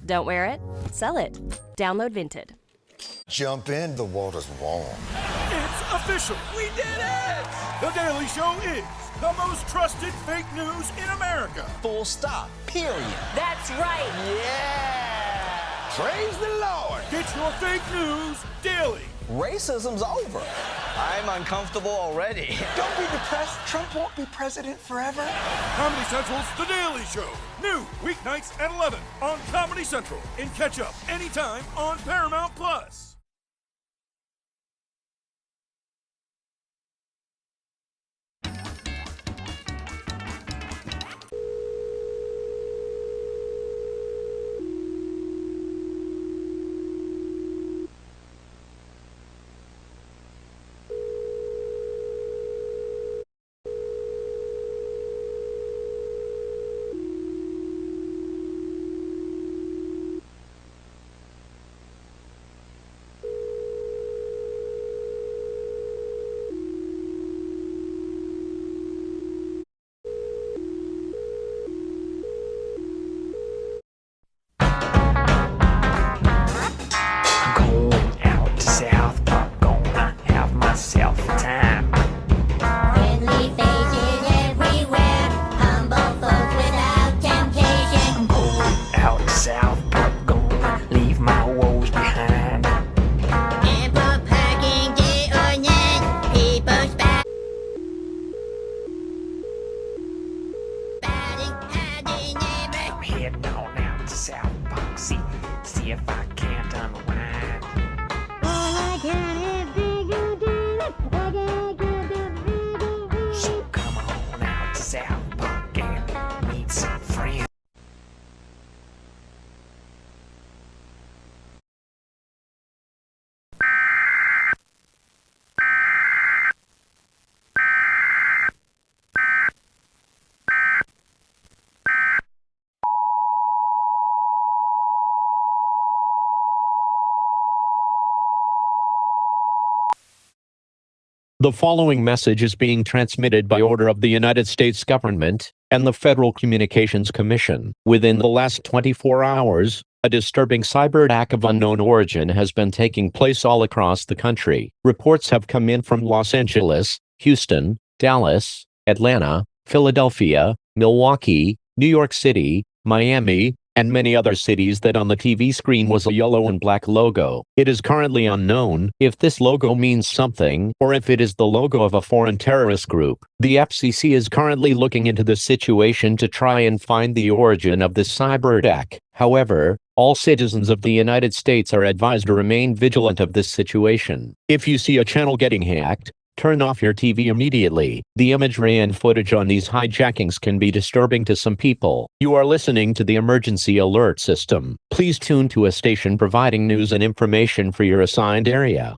Don't wear it? Sell it. Download Vinted. Jump in, the water's warm. It's official. We did it! The Daily Show is the most trusted fake news in America. Full stop. Period. That's right. Yeah. Praise the Lord. Get your fake news daily. Racism's over. I'm uncomfortable already. Don't be depressed. Trump won't be president forever. Comedy Central's The Daily Show. New weeknights at 11 on Comedy Central. And catch up anytime on Paramount Plus. The following message is being transmitted by order of the United States government and the Federal Communications Commission. Within the last 24 hours, a disturbing cyber attack of unknown origin has been taking place all across the country. Reports have come in from Los Angeles, Houston, Dallas, Atlanta, Philadelphia, Milwaukee, New York City, Miami, and many other cities that on the TV screen was a yellow and black logo. It is currently unknown if this logo means something or if it is the logo of a foreign terrorist group. The FCC is currently looking into the situation to try and find the origin of this cyber attack. However, all citizens of the United States are advised to remain vigilant of this situation. If you see a channel getting hacked, turn off your TV immediately. The imagery and footage on these hijackings can be disturbing to some people. You are listening to the emergency alert system. Please tune to a station providing news and information for your assigned area.